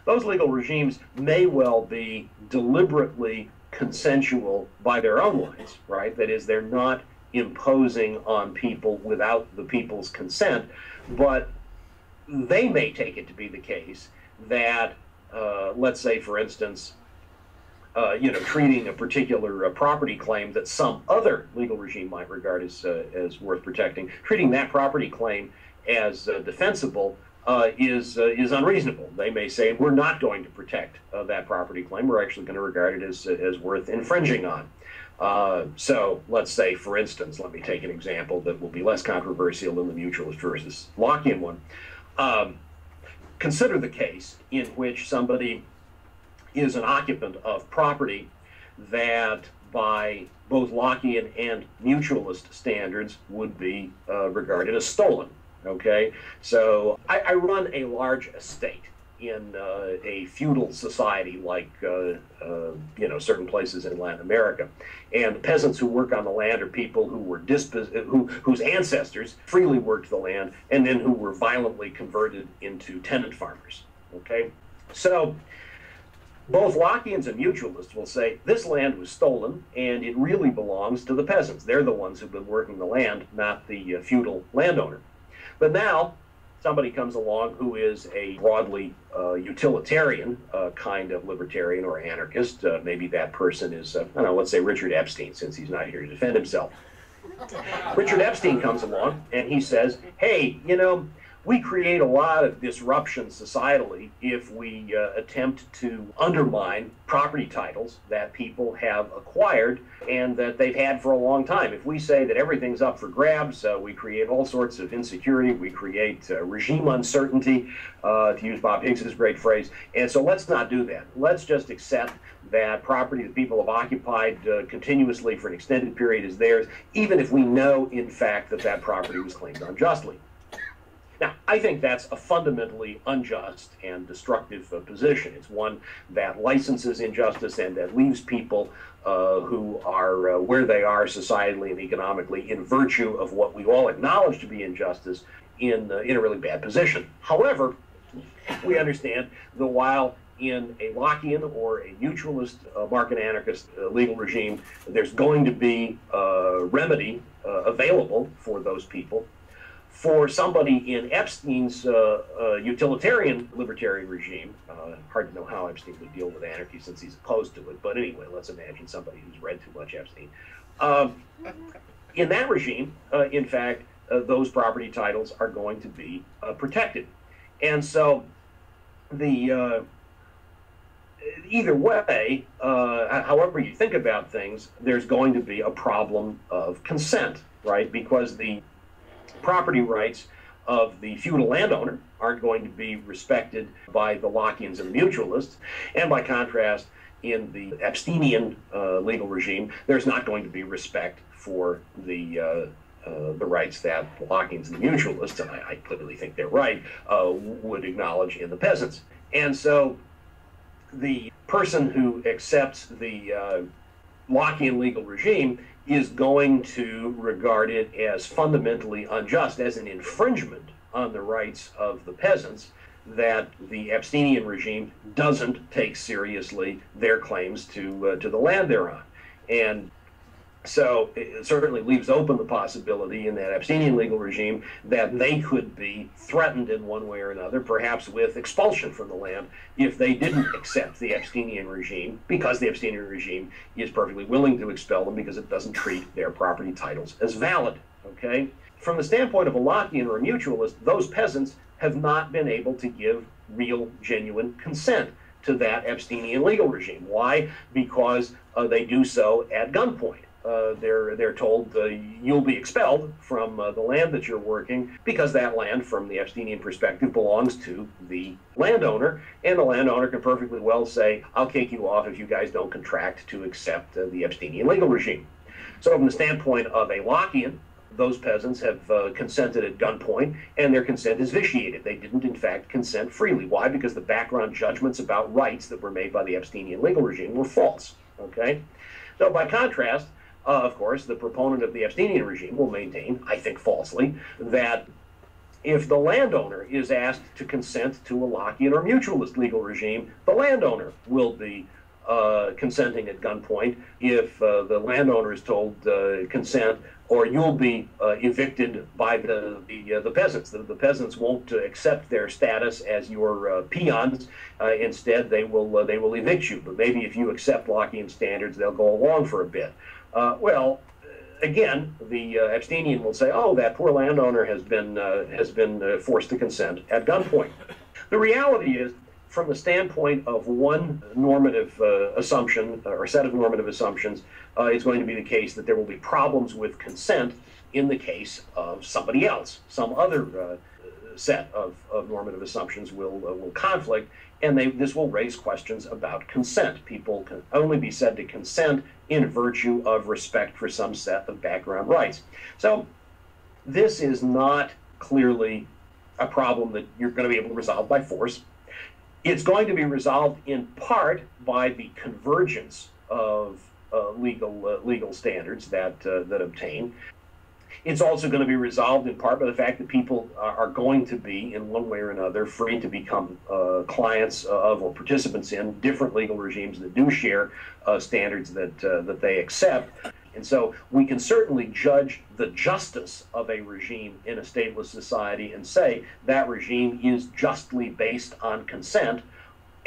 those legal regimes may well be deliberately consensual by their own lines, right? That is, they're not imposing on people without the people's consent, but they may take it to be the case that, let's say, for instance, treating a particular property claim that some other legal regime might regard as worth protecting, treating that property claim as defensible is unreasonable. They may say, we're not going to protect that property claim. We're actually going to regard it as worth infringing on. So let's say, for instance, let me take an example that will be less controversial than the mutualist versus Lockean one. Consider the case in which somebody is an occupant of property that by both Lockean and mutualist standards would be regarded as stolen. Okay, so I run a large estate in a feudal society like certain places in Latin America, and the peasants who work on the land are people who were whose ancestors freely worked the land and then who were violently converted into tenant farmers. Okay, so both Lockeans and mutualists will say this land was stolen and it really belongs to the peasants. They're the ones who've been working the land, not the feudal landowner. But now somebody comes along who is a broadly utilitarian kind of libertarian or anarchist. Maybe that person is, I don't know, let's say Richard Epstein, since he's not here to defend himself. Richard Epstein comes along and he says, hey, we create a lot of disruption societally if we attempt to undermine property titles that people have acquired and that they've had for a long time. If we say that everything's up for grabs, we create all sorts of insecurity, we create regime uncertainty, to use Bob Higgs's great phrase, and so let's not do that. Let's just accept that property that people have occupied continuously for an extended period is theirs, even if we know, in fact, that that property was claimed unjustly. Now, I think that's a fundamentally unjust and destructive position. It's one that licenses injustice and that leaves people who are where they are societally and economically in virtue of what we all acknowledge to be injustice in a really bad position. However, we understand that while in a Lockean or a mutualist market anarchist legal regime, there's going to be a remedy available for those people, for somebody in Epstein's utilitarian libertarian regime, hard to know how Epstein would deal with anarchy since he's opposed to it, but anyway, let's imagine somebody who's read too much Epstein. In that regime, in fact, those property titles are going to be protected. And so either way, however you think about things, there's going to be a problem of consent, right? Because the property rights of the feudal landowner aren't going to be respected by the Lockeans and the mutualists, and by contrast, in the Epsteinian legal regime, there's not going to be respect for the rights that the Lockeans and the mutualists, and I clearly think they're right, would acknowledge in the peasants. And so the person who accepts the Lockean legal regime is going to regard it as fundamentally unjust, as an infringement on the rights of the peasants, that the Epsteinian regime doesn't take seriously their claims to the land they're on. And so it certainly leaves open the possibility in that Epsteinian legal regime that they could be threatened in one way or another, perhaps with expulsion from the land, if they didn't accept the Epsteinian regime, because the Epsteinian regime is perfectly willing to expel them because it doesn't treat their property titles as valid. Okay? From the standpoint of a Lockean or a mutualist, those peasants have not been able to give real, genuine consent to that Epsteinian legal regime. Why? Because they do so at gunpoint. They're told you'll be expelled from the land that you're working, because that land, from the Epsteinian perspective, belongs to the landowner, and the landowner can perfectly well say, I'll kick you off if you guys don't contract to accept the Epsteinian legal regime. So from the standpoint of a Lockean, those peasants have consented at gunpoint, and their consent is vitiated. They didn't, in fact, consent freely. Why? Because the background judgments about rights that were made by the Epsteinian legal regime were false. Okay? So by contrast, of course, the proponent of the Epsteinian regime will maintain, I think falsely, that If the landowner is asked to consent to a Lockean or mutualist legal regime, the landowner will be consenting at gunpoint. If the landowner is told consent, or you'll be evicted by the peasants. The peasants won't accept their status as your peons. Instead, they will evict you. But maybe if you accept Lockean standards, they'll go along for a bit. Well, again, the abstemian will say, "Oh, that poor landowner has been forced to consent at gunpoint." The reality is, from the standpoint of one normative assumption or set of normative assumptions, it's going to be the case that there will be problems with consent in the case of somebody else. Some other set of normative assumptions will conflict, and this will raise questions about consent. People can only be said to consent in virtue of respect for some set of background rights. So this is not clearly a problem that you're going to be able to resolve by force. It's going to be resolved in part by the convergence of legal standards that obtain. It's also going to be resolved in part by the fact that people are going to be, in one way or another, free to become clients of or participants in different legal regimes that do share standards that they accept. And so we can certainly judge the justice of a regime in a stateless society and say that regime is justly based on consent.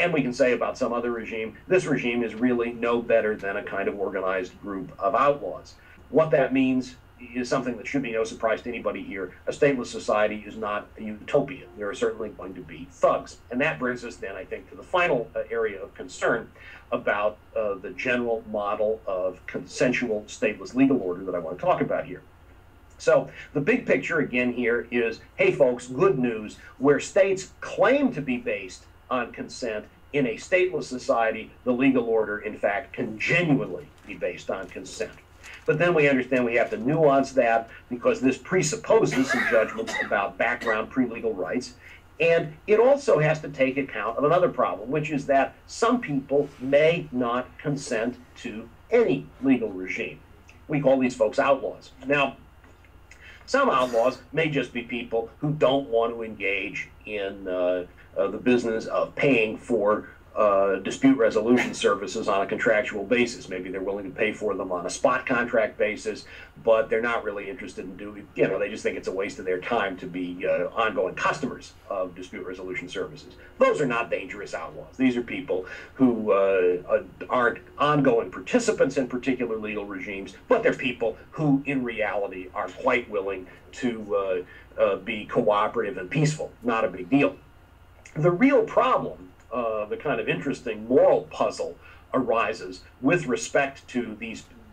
And we can say about some other regime, this regime is really no better than a kind of organized group of outlaws. What that means is something that should be no surprise to anybody here. A stateless society is not a utopia. There are certainly going to be thugs. And that brings us then, I think, to the final area of concern about the general model of consensual stateless legal order that I want to talk about here. So the big picture again here is, hey folks, good news, where states claim to be based on consent, in a stateless society, the legal order, in fact, can genuinely be based on consent. But then we understand we have to nuance that, because this presupposes some judgments about background pre-legal rights. And it also has to take account of another problem, which is that some people may not consent to any legal regime. We call these folks outlaws. Now, some outlaws may just be people who don't want to engage in the business of paying for dispute resolution services on a contractual basis. Maybe they're willing to pay for them on a spot contract basis, but they're not really interested in doing, they just think it's a waste of their time to be ongoing customers of dispute resolution services. Those are not dangerous outlaws. These are people who aren't ongoing participants in particular legal regimes, but they're people who in reality are quite willing to be cooperative and peaceful. Not a big deal. The real problem, the kind of interesting moral puzzle, arises with respect to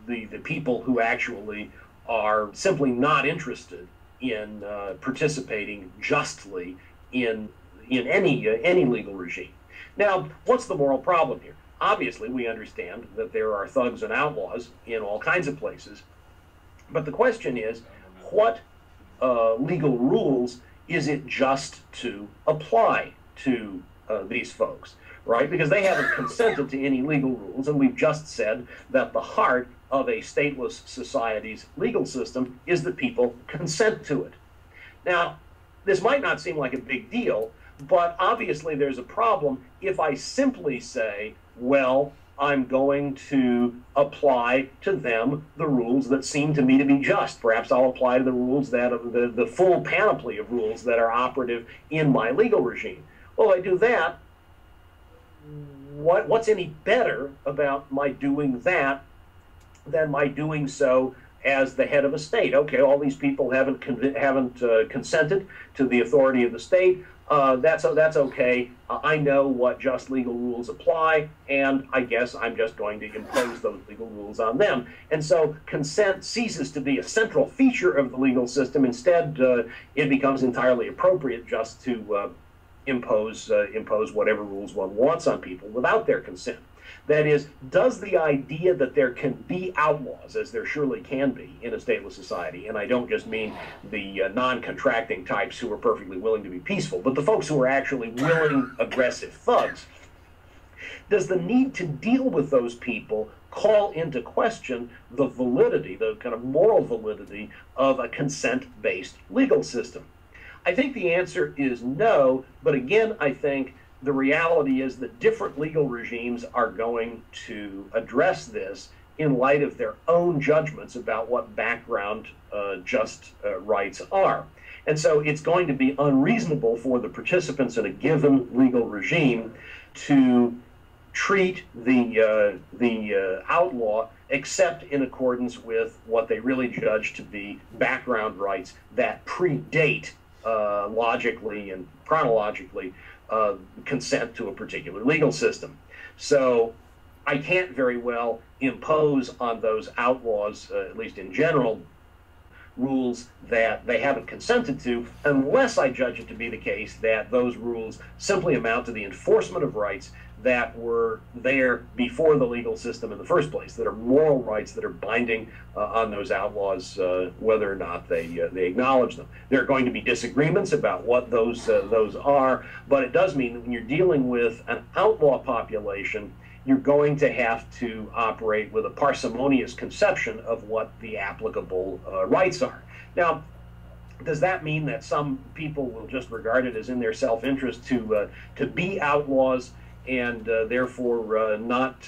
the people who actually are simply not interested in participating justly in any legal regime. Now, what's the moral problem here? Obviously, we understand that there are thugs and outlaws in all kinds of places, but the question is, what legal rules is it just to apply to these folks, right? Because they haven't consented to any legal rules, and we've just said that the heart of a stateless society's legal system is that people consent to it. Now, this might not seem like a big deal, but obviously there's a problem if I simply say, well, I'm going to apply to them the rules that seem to me to be just. Perhaps I'll apply to the rules that the full panoply of rules that are operative in my legal regime. Well, if I do that, what's any better about my doing that than my doing so as the head of a state? Okay, all these people haven't consented to the authority of the state. That's okay. I know what just legal rules apply, and I guess I'm just going to impose those legal rules on them. And so consent ceases to be a central feature of the legal system. Instead, it becomes entirely appropriate just to impose whatever rules one wants on people without their consent. That is, does the idea that there can be outlaws, as there surely can be in a stateless society, and I don't just mean the non-contracting types who are perfectly willing to be peaceful, but the folks who are actually willing, aggressive thugs, does the need to deal with those people call into question the validity, the kind of moral validity of a consent-based legal system? I think the answer is no, but again, I think the reality is that different legal regimes are going to address this in light of their own judgments about what background just rights are. And so it's going to be unreasonable for the participants in a given legal regime to treat the outlaw except in accordance with what they really judge to be background rights that predate logically and chronologically consent to a particular legal system. So I can't very well impose on those outlaws, at least in general, rules that they haven't consented to, unless I judge it to be the case that those rules simply amount to the enforcement of rights that were there before the legal system in the first place, that are moral rights that are binding on those outlaws, whether or not they acknowledge them. There are going to be disagreements about what those are, but it does mean that when you're dealing with an outlaw population, you're going to have to operate with a parsimonious conception of what the applicable rights are. Now, does that mean that some people will just regard it as in their self-interest to be outlaws and therefore not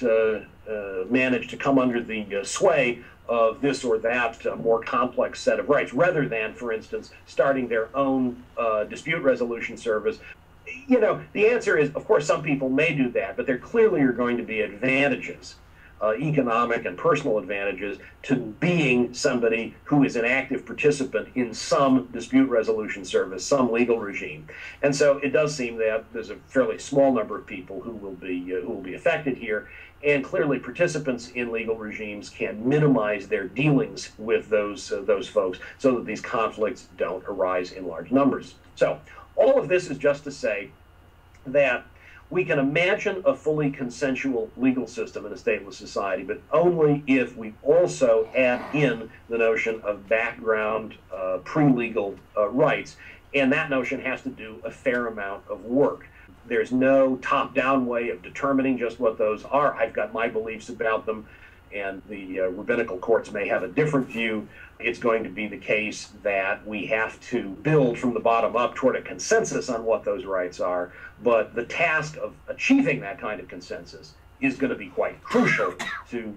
manage to come under the sway of this or that more complex set of rights, rather than, for instance, starting their own dispute resolution service? You know, the answer is, of course, some people may do that, but there clearly are going to be advantages, economic and personal advantages, to being somebody who is an active participant in some dispute resolution service, some legal regime. And so it does seem that there's a fairly small number of people who will be affected here, and clearly participants in legal regimes can minimize their dealings with those folks so that these conflicts don't arise in large numbers. So all of this is just to say that we can imagine a fully consensual legal system in a stateless society, but only if we also add in the notion of background pre-legal rights, and that notion has to do a fair amount of work. There's no top-down way of determining just what those are. I've got my beliefs about them, and the rabbinical courts may have a different view. It's going to be the case that we have to build from the bottom up toward a consensus on what those rights are, but the task of achieving that kind of consensus is going to be quite crucial to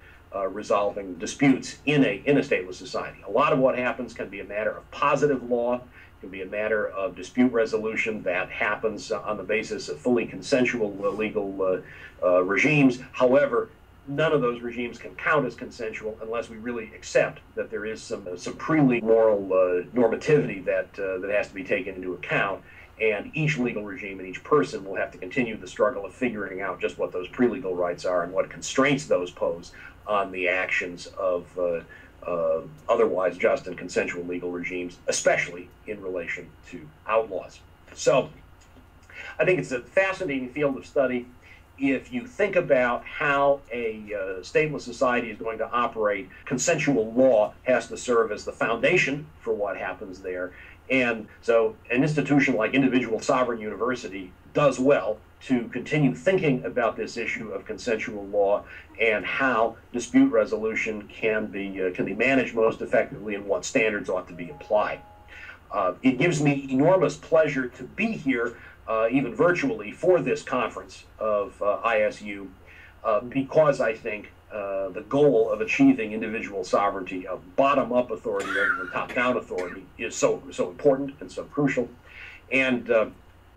resolving disputes in a stateless society. A lot of what happens can be a matter of positive law, it can be a matter of dispute resolution that happens on the basis of fully consensual legal regimes. However, none of those regimes can count as consensual unless we really accept that there is some pre-legal moral normativity that has to be taken into account, and each legal regime and each person will have to continue the struggle of figuring out just what those pre-legal rights are and what constraints those pose on the actions of otherwise just and consensual legal regimes, especially in relation to outlaws. So I think it's a fascinating field of study. If you think about how a stateless society is going to operate, consensual law has to serve as the foundation for what happens there. And so an institution like Individual Sovereign University does well to continue thinking about this issue of consensual law and how dispute resolution can be managed most effectively and what standards ought to be applied. It gives me enormous pleasure to be here even virtually, for this conference of ISU, because I think the goal of achieving individual sovereignty, of bottom-up authority rather than top-down authority, is so important and so crucial. And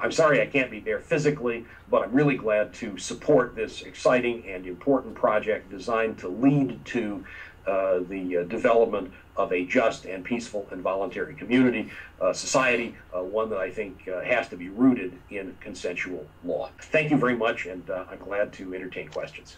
I'm sorry I can't be there physically, but I'm really glad to support this exciting and important project designed to lead to the development of a just and peaceful and voluntary community, society, one that I think has to be rooted in consensual law. Thank you very much, and I'm glad to entertain questions.